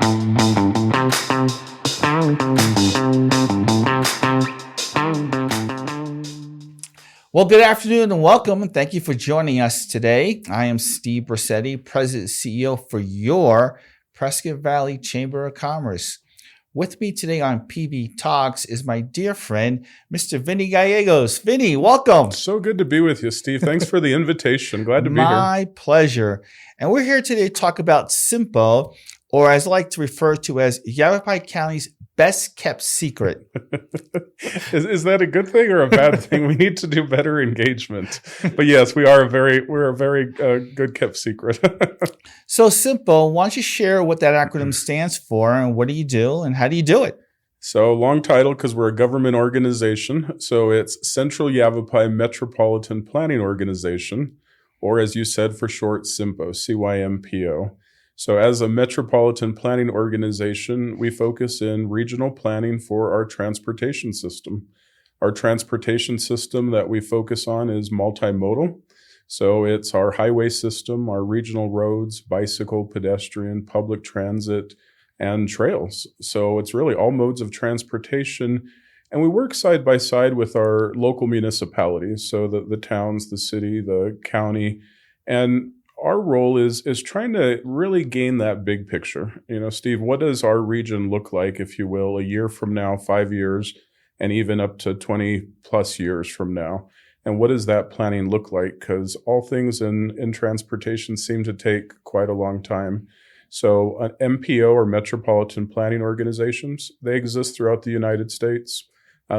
Well, good afternoon and welcome, and thank you for joining us today. I am Steve Bracety, President and CEO for your Prescott Valley Chamber of Commerce. With me today on PV Talks is my dear friend, Mr. Vinnie Gallegos. Vinnie, welcome. So good to be with you, Steve. Thanks for the invitation. Glad to be here. My pleasure. And we're here today to talk about CYMPO, or as I like to refer to as Yavapai County's best kept secret. Is that a good thing or a bad thing? We need to do better engagement. But yes, we're a very good kept secret. So CYMPO, why don't you share what that acronym stands for and what do you do and how do you do it? So long title because we're a government organization. So it's Central Yavapai Metropolitan Planning Organization, or as you said for short, CYMPO, CYMPO. So as a metropolitan planning organization, we focus in regional planning for our transportation system. Our transportation system that we focus on is multimodal. So it's our highway system, our regional roads, bicycle, pedestrian, public transit, and trails. So it's really all modes of transportation. And we work side by side with our local municipalities, so the towns, the city, the county, and our role is trying to really gain that big picture. You know, Steve, what does our region look like, if you will, a year from now, 5 years, and even up to 20 plus years from now? And what does that planning look like? Because all things in transportation seem to take quite a long time. So an MPO, or Metropolitan Planning Organizations, they exist throughout the United States.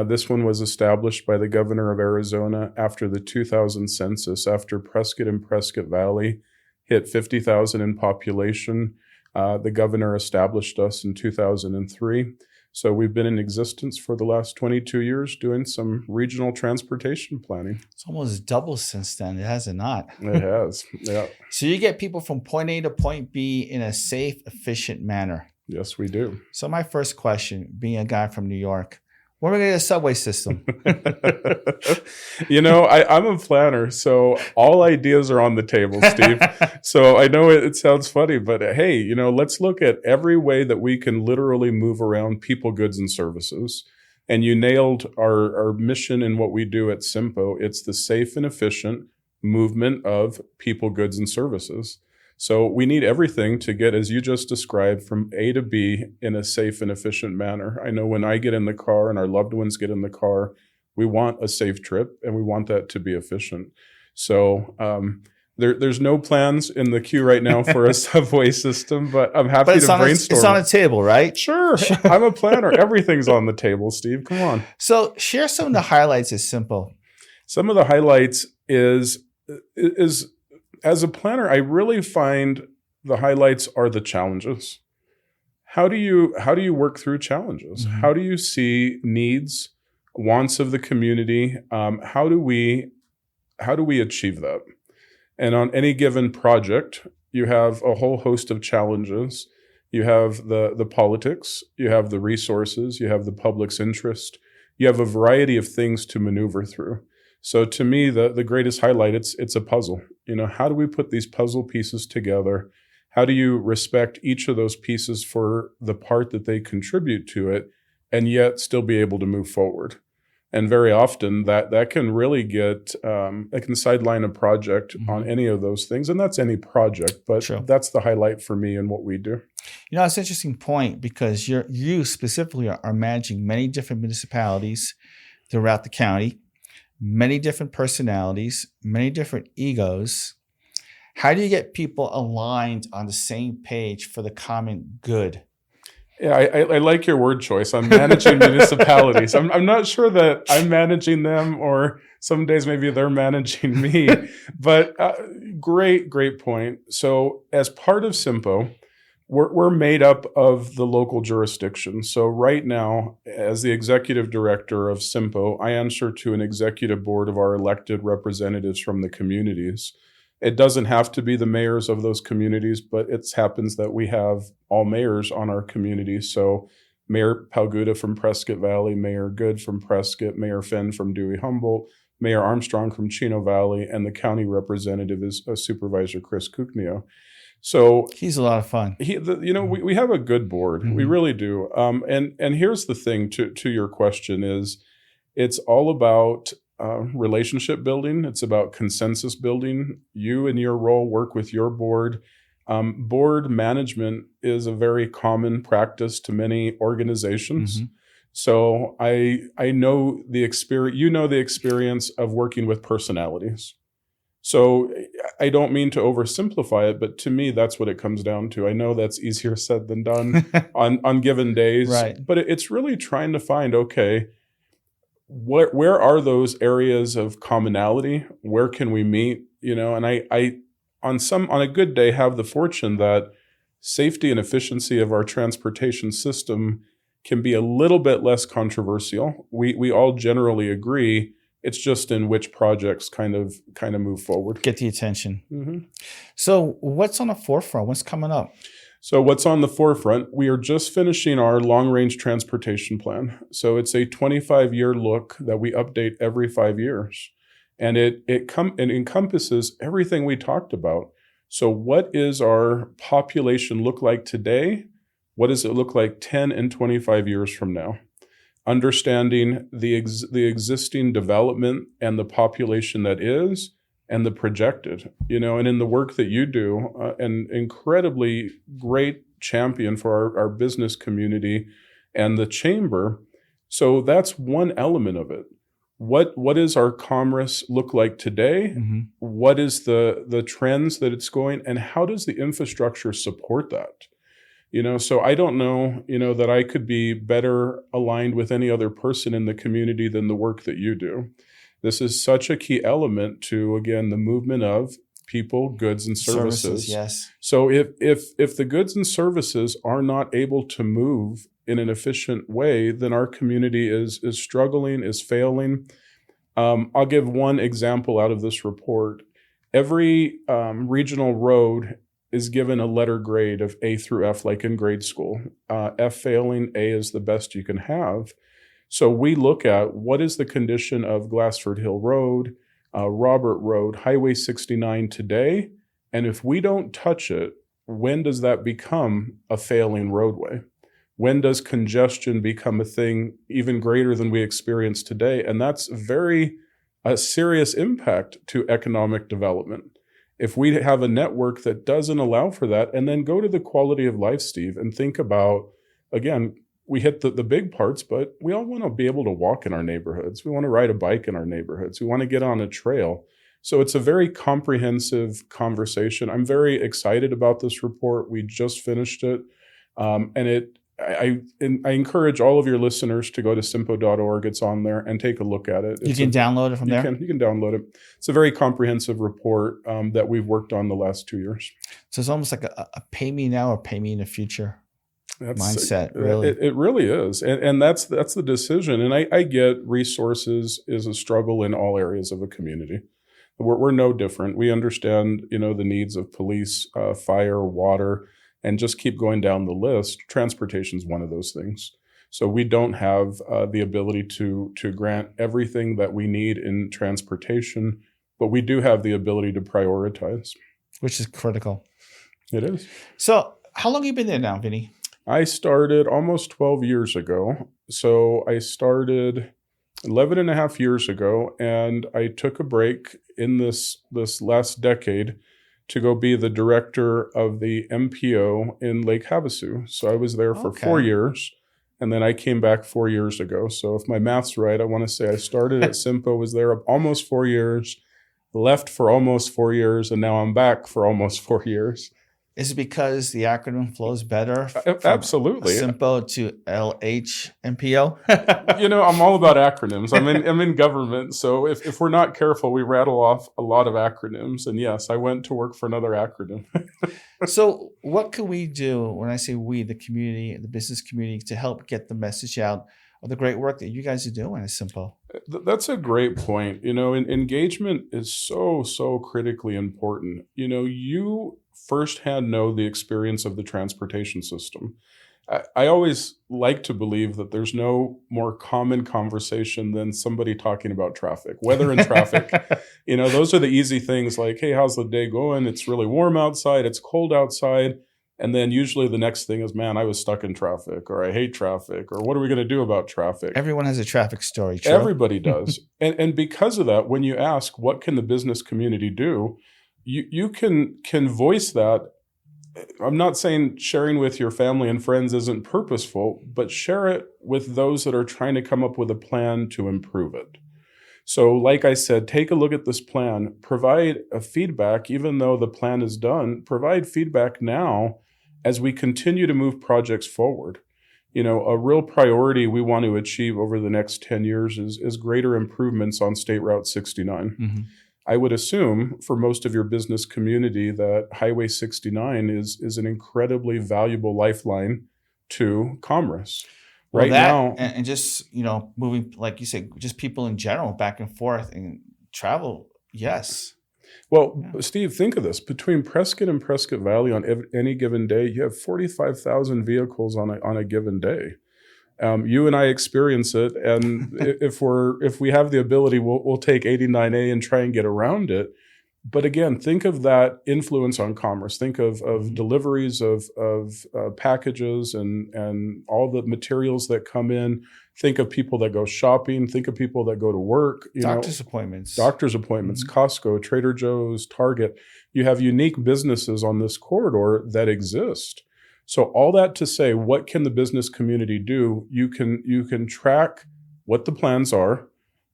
This one was established by the governor of Arizona after the 2000 census, after Prescott and Prescott Valley hit 50,000 in population. The governor established us in 2003. So we've been in existence for the last 22 years doing some regional transportation planning. It's almost double since then, has it not? It has, yeah. So you get people from point A to point B in a safe, efficient manner. Yes, we do. So my first question, being a guy from New York, when are we going to get a subway system? You know, I'm a planner, so all ideas are on the table, Steve. So I know it sounds funny, but hey, you know, let's look at every way that we can literally move around people, goods, and services. And you nailed our mission in what we do at CYMPO. It's the safe and efficient movement of people, goods, and services. So we need everything to get, as you just described, from A to B in a safe and efficient manner. I know when I get in the car and our loved ones get in the car, we want a safe trip and we want that to be efficient. So there's no plans in the queue right now for a subway system, but I'm happy to brainstorm. It's on a table, right? Sure. I'm a planner. Everything's on the table, Steve. Come on. So share some of the highlights of CYMPO. Some of the highlights is as a planner, I really find the highlights are the challenges. How do you work through challenges? Mm-hmm. How do you see needs, wants of the community? How do we achieve that? And on any given project, you have a whole host of challenges. You have the politics, you have the resources, you have the public's interest. You have a variety of things to maneuver through. So to me, the greatest highlight, it's a puzzle. You know, how do we put these puzzle pieces together? How do you respect each of those pieces for the part that they contribute to it, and yet still be able to move forward? And very often that can really get, it can sideline a project on any of those things. And that's any project, but True. That's the highlight for me in what we do. You know, it's an interesting point because you specifically are managing many different municipalities throughout the county, many different personalities, many different egos. How do you get people aligned on the same page for the common good? Yeah, I like your word choice. I'm managing municipalities. I'm not sure that I'm managing them, or some days maybe they're managing me. But great point. So as part of CYMPO, we're made up of the local jurisdiction. So right now, as the executive director of CYMPO, I answer to an executive board of our elected representatives from the communities. It doesn't have to be the mayors of those communities, but it happens that we have all mayors on our community. So Mayor Palguda from Prescott Valley, Mayor Good from Prescott, Mayor Fenn from Dewey-Humboldt, Mayor Armstrong from Chino Valley, and the county representative is Supervisor Chris Kuknio. So He's a lot of fun. we have a good board. We really do. And here's the thing to your question is, it's all about relationship building. It's about consensus building. You in your role work with your board. Board management is a very common practice to many organizations. So I know the experience. You know the experience of working with personalities. So I don't mean to oversimplify it, but to me, that's what it comes down to. I know that's easier said than done on given days, Right. But it's really trying to find, okay, where are those areas of commonality? Where can we meet? And I on a good day have the fortune that safety and efficiency of our transportation system can be a little bit less controversial. We all generally agree. It's just in which projects kind of move forward. Get the attention. So what's on the forefront? What's coming up? So what's on the forefront? We are just finishing our long-range transportation plan. So it's a 25-year look that we update every 5 years. And it encompasses everything we talked about. So what is our population look like today? What does it look like 10 and 25 years from now? Understanding the existing development and the population that is, and the projected, and in the work that you do, an incredibly great champion for our business community and the chamber. So that's one element of it. What does our commerce look like today? What is the trends that it's going, and how does the infrastructure support that? So I don't know, that I could be better aligned with any other person in the community than the work that you do. This is such a key element to, again, the movement of people, goods, and services. Yes. So if the goods and services are not able to move in an efficient way, then our community is struggling, is failing. I'll give one example out of this report. Every regional road is given a letter grade of A through F, like in grade school. F failing, A is the best you can have. So we look at what is the condition of Glassford Hill Road, Robert Road, Highway 69 today, and if we don't touch it, when does that become a failing roadway? When does congestion become a thing even greater than we experience today? And that's a serious impact to economic development. If we have a network that doesn't allow for that, and then go to the quality of life, Steve, and think about, again, we hit the big parts, but we all want to be able to walk in our neighborhoods. We want to ride a bike in our neighborhoods. We want to get on a trail. So it's a very comprehensive conversation. I'm very excited about this report. We just finished it. I encourage all of your listeners to go to CYMPO.org. It's on there, and take a look at it. You can download it from there? You can download it. It's a very comprehensive report that we've worked on the last 2 years. So it's almost like a pay me now or pay me in the future mindset, really. It really is. And that's the decision. And I get resources is a struggle in all areas of a community. We're no different. We understand, the needs of police, fire, water, and just keep going down the list. Transportation is one of those things. So we don't have the ability to grant everything that we need in transportation, but we do have the ability to prioritize. Which is critical. It is. So how long have you been there now, Vinnie? I started almost 12 years ago. So I started 11 and a half years ago, and I took a break in this last decade to go be the director of the MPO in Lake Havasu. So I was there for 4 years, and then I came back 4 years ago. So if my math's right, I want to say I started at CYMPO, was there almost 4 years, left for almost 4 years, and now I'm back for almost 4 years. Is it because the acronym flows better? Absolutely. CYMPO to LHMPO? I'm all about acronyms. I'm in government. So if we're not careful, we rattle off a lot of acronyms. And yes, I went to work for another acronym. So what can we do, when I say we, the community, the business community, to help get the message out of the great work that you guys are doing at CYMPO? That's a great point. Engagement is so critically important. You firsthand know the experience of the transportation system. I always like to believe that there's no more common conversation than somebody talking about traffic, weather and traffic. Those are the easy things like, hey, how's the day going? It's really warm outside. It's cold outside. And then usually the next thing is, man, I was stuck in traffic, or I hate traffic, or what are we going to do about traffic? Everyone has a traffic story. True? Everybody does. and because of that, when you ask, what can the business community do? You can voice that. I'm not saying sharing with your family and friends isn't purposeful, but share it with those that are trying to come up with a plan to improve it. So like I said, take a look at this plan, provide a feedback, even though the plan is done, provide feedback now as we continue to move projects forward. A real priority we want to achieve over the next 10 years is greater improvements on State Route 69. Mm-hmm. I would assume for most of your business community that Highway 69 is an incredibly valuable lifeline to commerce. Well, now, and just, moving, like you said, just people in general back and forth and travel. Yes. Well, yeah. Steve, think of this. Between Prescott and Prescott Valley on any given day, you have 45,000 vehicles on a given day. You and I experience it, and if we have the ability, we'll take 89A and try and get around it. But again, think of that influence on commerce. Think of deliveries of packages and all the materials that come in. Think of people that go shopping. Think of people that go to work. Doctor's appointments, mm-hmm. Costco, Trader Joe's, Target. You have unique businesses on this corridor that exist. So all that to say, what can the business community do? You can track what the plans are.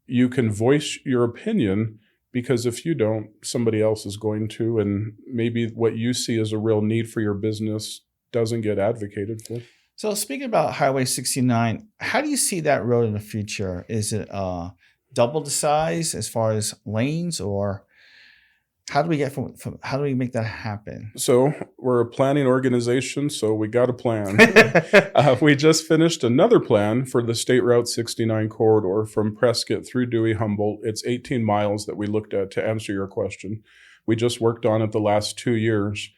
You can voice your opinion, because if you don't, somebody else is going to, and maybe what you see as a real need for your business doesn't get advocated for. So speaking about Highway 69, how do you see that road in the future? Is it double the size as far as lanes, or how do we get how do we make that happen? So we're a planning organization, so we got a plan. We just finished another plan for the State Route 69 corridor from Prescott through Dewey-Humboldt. It's 18 miles that we looked at to answer your question. We just worked on it the last 2 years.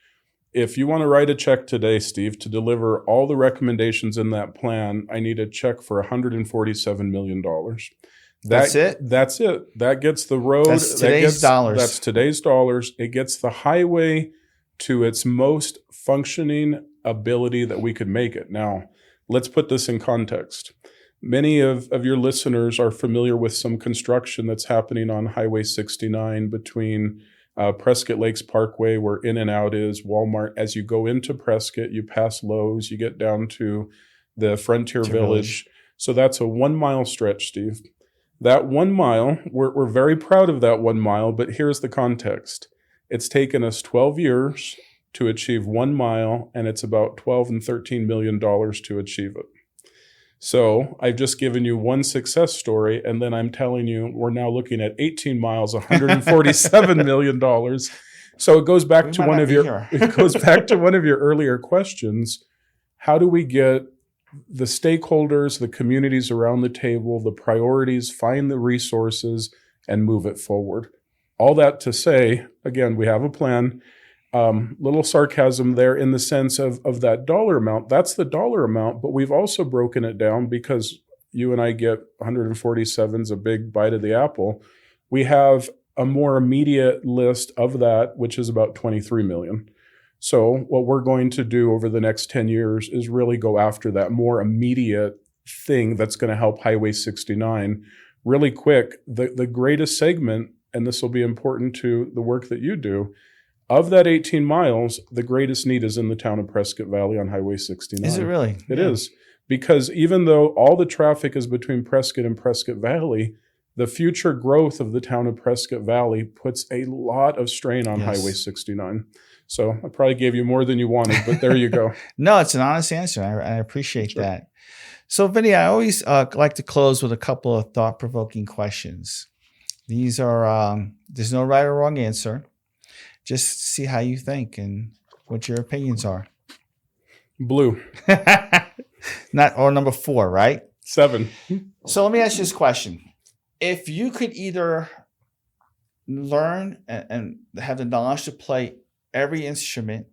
If you want to write a check today, Steve, to deliver all the recommendations in that plan, I need a check for $147 million. That's it? That's it. That gets the road. That's today's dollars. That's today's dollars. It gets the highway to its most functioning ability that we could make it. Now, let's put this in context. Many of your listeners are familiar with some construction that's happening on Highway 69 between Prescott Lakes Parkway, where In-N-Out is, Walmart. As you go into Prescott, you pass Lowe's, you get down to the Frontier Village. So that's a 1 mile stretch, Steve. That 1 mile, we're very proud of that 1 mile, but here's the context. It's taken us 12 years to achieve 1 mile, and it's about $12 and $13 million to achieve it. So I've just given you one success story, and then I'm telling you we're now looking at 18 miles, $147 million. So it goes back to one of your earlier questions. How do we get the stakeholders, the communities around the table, the priorities, find the resources, and move it forward? All that to say, again, we have a plan. Little sarcasm there in the sense of that dollar amount. That's the dollar amount, but we've also broken it down because you and I get 147's a big bite of the apple. We have a more immediate list of that, which is about 23 million. So what we're going to do over the next 10 years is really go after that more immediate thing that's going to help Highway 69 really quick. The greatest segment, and this will be important to the work that you do, of that 18 miles, the greatest need is in the town of Prescott Valley on Highway 69. Is it really? It is. Because even though all the traffic is between Prescott and Prescott Valley, the future growth of the town of Prescott Valley puts a lot of strain on Highway 69. So I probably gave you more than you wanted, but there you go. No, it's an honest answer. I appreciate that. So, Vinnie, I always like to close with a couple of thought-provoking questions. These are, there's no right or wrong answer. Just see how you think and what your opinions are. Blue. Or number 4, right? 7. So let me ask you this question. If you could either learn and have the knowledge to play every instrument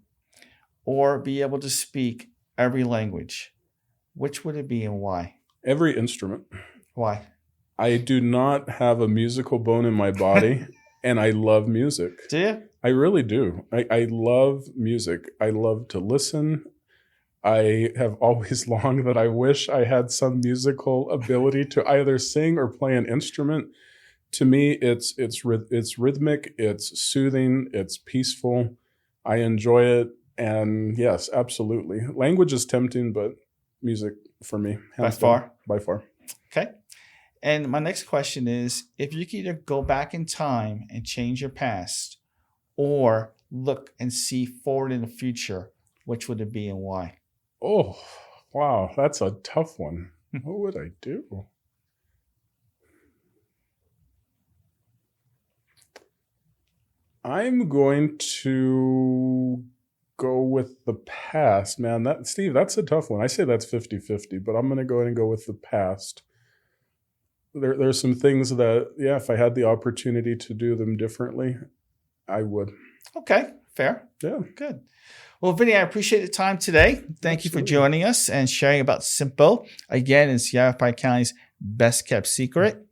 or be able to speak every language, which would it be and why? Every instrument. Why? I do not have a musical bone in my body, and I love music. Do you? I really do. I love music. I love to listen. I have always longed that I wish I had some musical ability to either sing or play an instrument. To me, it's rhythmic, it's soothing, it's peaceful. I enjoy it, and yes, absolutely. Language is tempting, but music for me, hands down, by far. Okay. And my next question is, if you could either go back in time and change your past, or look and see forward in the future, which would it be and why? Oh, wow. That's a tough one. What would I do? I'm going to go with the past, man. Steve, that's a tough one. I say that's 50-50, but I'm going to go ahead and go with the past. There's some things that, yeah, if I had the opportunity to do them differently, I would. Okay, fair. Yeah. Good. Well, Vinnie, I appreciate the time today. Thank you for joining us and sharing about CYMPO. Again, it's Yavapai County's best kept secret.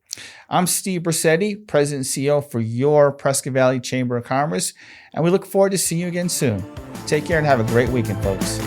I'm Steve Bracety, President and CEO for your Prescott Valley Chamber of Commerce, and we look forward to seeing you again soon. Take care and have a great weekend, folks.